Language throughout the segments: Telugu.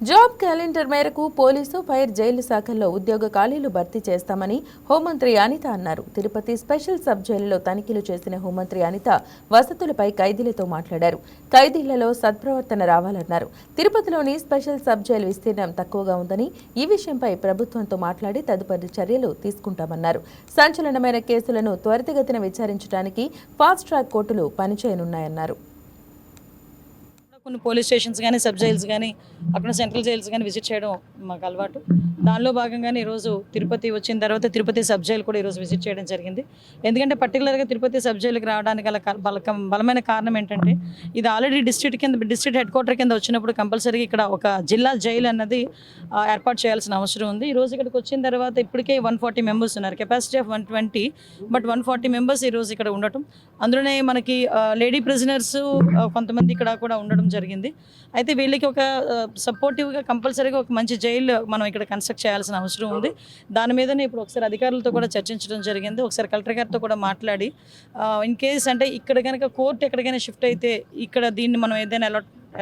జాబ్ క్యాలెండర్ మేరకు పోలీసు, ఫైర్, జైలు శాఖల్లో ఉద్యోగ ఖాళీలు భర్తీ చేస్తామని హోంమంత్రి అనిత అన్నారు. తిరుపతి స్పెషల్ సబ్ జైలులో తనిఖీలు చేసిన హోంమంత్రి అనిత వసతులపై ఖైదీలతో మాట్లాడారు. ఖైదీలలో సత్ప్రవర్తన రావాలన్నారు. తిరుపతిలోని స్పెషల్ సబ్ జైలు విస్తీర్ణం తక్కువగా ఉందని, ఈ విషయంపై ప్రభుత్వంతో మాట్లాడి తదుపరి చర్యలు తీసుకుంటామన్నారు. సంచలనమైన కేసులను త్వరితగతిన విచారించడానికి ఫాస్ట్ ట్రాక్ కోర్టులు పనిచేయనున్నాయన్నారు. కొన్ని పోలీస్ స్టేషన్స్ కానీ, సబ్ జైల్స్ కానీ, అక్కడ సెంట్రల్ జైల్స్ కానీ విజిట్ చేయడం మాకు అలవాటు. దానిలో భాగంగానే ఈరోజు తిరుపతి వచ్చిన తర్వాత తిరుపతి సబ్ జైలు కూడా ఈరోజు విజిట్ చేయడం జరిగింది. ఎందుకంటే పర్టికులర్గా తిరుపతి సబ్ జైలుకి రావడానికి గల బలమైన కారణం ఏంటంటే, ఇది ఆల్రెడీ డిస్ట్రిక్ట్ హెడ్ క్వార్టర్ కింద వచ్చినప్పుడు కంపల్సరీగా ఇక్కడ ఒక జిల్లా జైలు అన్నది ఏర్పాటు చేయాల్సిన అవసరం ఉంది. ఈరోజు ఇక్కడికి వచ్చిన తర్వాత ఇప్పటికే 140 మెంబర్స్ ఉన్నారు. కెపాసిటీ ఆఫ్ 120, బట్ 140 మెంబర్స్ ఈరోజు ఇక్కడ ఉండటం, అందులోనే మనకి లేడీ ప్రిజనర్స్ కొంతమంది ఇక్కడ కూడా ఉండడం జరిగింది. అయితే వీళ్ళకి ఒక సపోర్టివ్గా కంపల్సరీగా ఒక మంచి జైలు మనం ఇక్కడ కన్స్ట్రక్ట్ చేయాల్సిన అవసరం ఉంది. దాని మీదనే ఇప్పుడు ఒకసారి అధికారులతో కూడా చర్చించడం జరిగింది. ఒకసారి కలెక్టర్ గారితో కూడా మాట్లాడి ఇన్ కేస్ అంటే ఇక్కడ కనుక కోర్టు ఎక్కడికైనా షిఫ్ట్ అయితే ఇక్కడ దీన్ని మనం ఏదైనా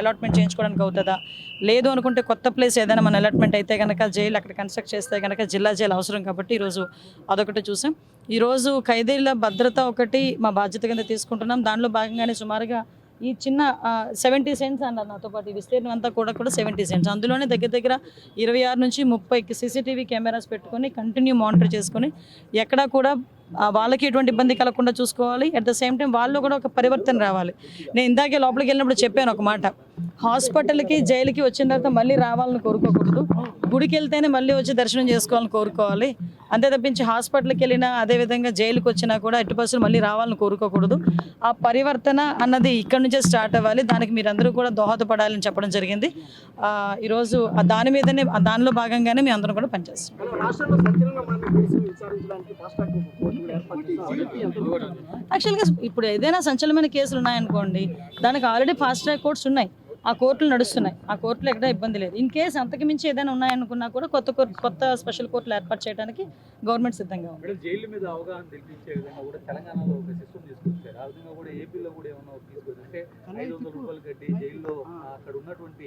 అలాట్మెంట్ చేయించుకోవడానికి అవుతుందా, లేదు అనుకుంటే కొత్త ప్లేస్ ఏదైనా మన అలాట్మెంట్ అయితే కనుక జైలు అక్కడ కన్స్ట్రక్ట్ చేస్తే కనుక జిల్లా జైలు అవసరం. కాబట్టి ఈరోజు అదొకటి చూసాం. ఈరోజు ఖైదీల భద్రత ఒకటి మా బాధ్యత కింద తీసుకుంటున్నాం. దానిలో భాగంగానే సుమారుగా ఈ చిన్న 70 సెంట్స్ అన్నారు నాతో పాటు, ఈ విస్తీర్ణం అంతా కూడా 70 సెంట్స్, అందులోనే దగ్గర 26 నుంచి 30 సీసీటీవీ కెమెరాస్ పెట్టుకొని కంటిన్యూ మానిటర్ చేసుకొని ఎక్కడా కూడా వాళ్ళకి ఎటువంటి ఇబ్బంది కలగకుండా చూసుకోవాలి. అట్ ద సేమ్ టైం వాళ్ళు కూడా ఒక పరివర్తన రావాలి. నేను ఇందాకే లోపలికి వెళ్ళినప్పుడు చెప్పాను ఒక మాట, హాస్పిటల్కి జైలుకి వచ్చిన తర్వాత మళ్ళీ రావాలని కోరుకోకూడదు, గుడికి వెళ్తేనే మళ్ళీ వచ్చి దర్శనం చేసుకోవాలని కోరుకోవాలి. అంతే తప్పించి హాస్పిటల్కి వెళ్ళినా అదేవిధంగా జైలుకి వచ్చినా కూడా ఎట్టి పరిస్థితులు మళ్ళీ రావాలని కోరుకోకూడదు. ఆ పరివర్తన అన్నది ఇక్కడి నుంచే స్టార్ట్ అవ్వాలి. దానికి మీరందరూ కూడా దోహదపడాలని చెప్పడం జరిగింది. ఈరోజు దాని మీదనే దానిలో భాగంగానే మేము అందరం కూడా పనిచేస్తాం. యాక్చువల్గా ఇప్పుడు ఏదైనా సంచలనమైన కేసులు ఉన్నాయనుకోండి, దానికి ఆల్రెడీ ఫాస్ట్ ట్రాక్ కోర్ట్స్ ఉన్నాయి, ఆ కోర్టులు నడుస్తున్నాయి. ఆ కోర్టులో ఎక్కడ ఇబ్బంది లేదు. ఇన్ కేసు అంతకు మించి ఏదైనా ఉన్నాయనుకున్నా కూడా కొత్త స్పెషల్ కోర్టులు ఏర్పాటు చేయడానికి గవర్నమెంట్ సిద్ధంగా ఉంది. జైలు మీద అవగాహన తెలిపించే విధంగా కూడా తెలంగాణలో ఒక సిస్టమ్ తీసుకొచ్చారు. ఆ విధంగా కూడా ఏపీలో కూడా ఏమన్నా తీసుకొచ్చి అంటే 500 రూపాయలు కట్టి జైల్లో అక్కడ ఉన్నటువంటి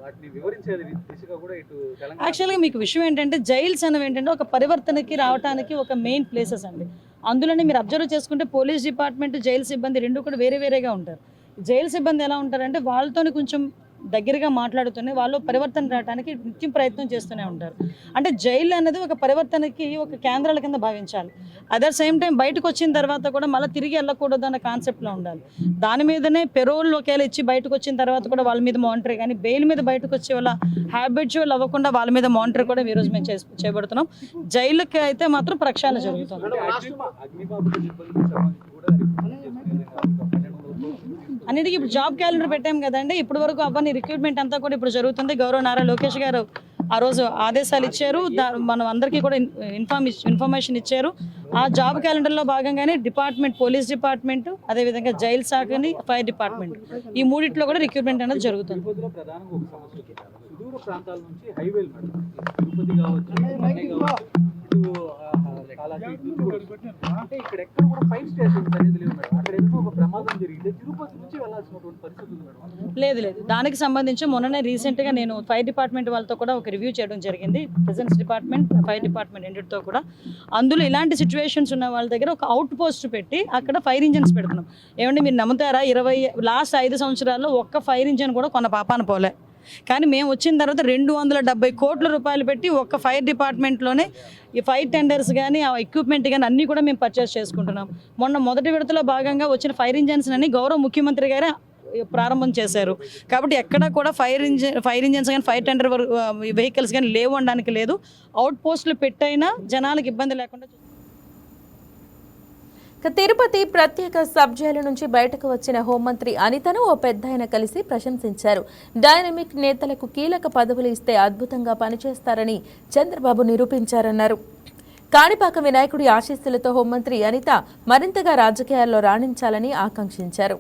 వాటిని వివరించే దిశగా కూడా ఇటు తెలంగాణ. యాక్చువల్గా మీకు విషయం ఏంటంటే, జైల్స్ అనేవి ఏంటంటే ఒక పరివర్తనకి రావడానికి ఒక మెయిన్ ప్లేసెస్ అండి. అందులోనే మీరు అబ్జర్వ్ చేసుకుంటే పోలీస్ డిపార్ట్మెంట్, జైలు సిబ్బంది రెండు కూడా వేరేగా ఉంటారు. జైలు సిబ్బంది ఎలా ఉంటారంటే వాళ్ళతోని కొంచెం దగ్గరగా మాట్లాడుతూనే వాళ్ళు పరివర్తన రావడానికి నిత్యం ప్రయత్నం చేస్తూనే ఉంటారు. అంటే జైలు అనేది ఒక పరివర్తనకి ఒక కేంద్రాల కింద భావించాలి. అదర్ సేమ్ టైం బయటకు వచ్చిన తర్వాత కూడా మళ్ళీ తిరిగి వెళ్ళకూడదు అన్న కాన్సెప్ట్లో ఉండాలి. దాని మీదనే పెరోల్ ఒకేలా ఇచ్చి బయటకు వచ్చిన తర్వాత కూడా వాళ్ళ మీద మానిటర్, కానీ బెయిల్ మీద బయటకు వచ్చే వాళ్ళ హ్యాబిచువల్ అవ్వకుండా వాళ్ళ మీద మానిటర్ కూడా ఈరోజు మేము చేపడుతున్నాం. జైలుకి అయితే మాత్రం ప్రక్షాళన జరుగుతుంది. అన్నిటికీ ఇప్పుడు జాబ్ క్యాలెండర్ పెట్టాం కదండి. ఇప్పటి వరకు అవన్నీ రిక్రూట్మెంట్ అంతా కూడా ఇప్పుడు జరుగుతుంది. గౌరవ నారా లోకేష్ గారు ఆ రోజు ఆదేశాలు ఇచ్చారు. మనం అందరికీ కూడా ఇన్ఫర్మేషన్ ఇచ్చారు. ఆ జాబ్ క్యాలెండర్లో భాగంగానే పోలీస్ డిపార్ట్మెంట్, అదేవిధంగా జైల్ శాఖని, ఫైర్ డిపార్ట్మెంట్, ఈ మూడిట్లో కూడా రిక్రూట్మెంట్ అనేది జరుగుతుంది. ప్రాంతాల నుంచి హైవేలు తిరుపతి కావచ్చు, అంటే ఇక్కడ ఎక్కడ కూడా ఫైర్ స్టేషన్స్ అనేది లేవు మేడం. అక్కడ ఏదైనా ఒక ప్రమాదం జరిగితే తిరుపతి నుంచి వెళ్ళాల్సినటువంటి పరిస్థితులు లేదు. దానికి సంబంధించి మొన్ననే రీసెంట్గా నేను ఫైర్ డిపార్ట్మెంట్ వాళ్ళతో కూడా ఒక రివ్యూ చేయడం జరిగింది. ప్రెజెన్స్ డిపార్ట్మెంట్, ఫైర్ డిపార్ట్మెంట్ రెండింటితో కూడా. అందులో ఇలాంటి సిచ్యువేషన్స్ ఉన్న వాళ్ళ దగ్గర ఒక అవుట్ పోస్ట్ పెట్టి అక్కడ ఫైర్ ఇంజన్స్ పెడుతున్నాం. ఏమంటే మీరు నమ్ముతారా, లాస్ట్ 5 సంవత్సరాల్లో ఒక్క ఫైర్ ఇంజన్ కూడా కొన్న పాపాన పోలే. కానీ మేము వచ్చిన తర్వాత 270 కోట్ల రూపాయలు పెట్టి ఒక్క ఫైర్ డిపార్ట్మెంట్లోనే ఈ ఫైర్ టెండర్స్ కానీ, ఆ ఎక్విప్మెంట్ కానీ అన్నీ కూడా మేము పర్చేస్ చేసుకుంటున్నాం. మొదటి విడతలో భాగంగా వచ్చిన ఫైర్ ఇంజన్స్ అని గౌరవ ముఖ్యమంత్రి గారే ప్రారంభం చేశారు. కాబట్టి ఎక్కడ కూడా ఫైర్ ఇంజన్స్ కానీ, ఫైర్ టెండర్ వెహికల్స్ కానీ లేవు అనడానికి లేదు. అవుట్ పోస్టులు పెట్టైనా జనాలకు ఇబ్బంది లేకుండా. తిరుపతి ప్రత్యేక సబ్ జైలు నుంచి బయటకు వచ్చిన హోంమంత్రి అనితను ఓ పెద్దాయన కలిసి ప్రశంసించారు. డైనమిక్ నేతలకు కీలక పదవులు ఇస్తే అద్భుతంగా పనిచేస్తారని చంద్రబాబు నిరూపించారన్నారు. కాణిపాక వినాయకుడి ఆశీస్సులతో హోంమంత్రి అనిత మరింతగా రాజకీయాల్లో రాణించాలని ఆకాంక్షించారు.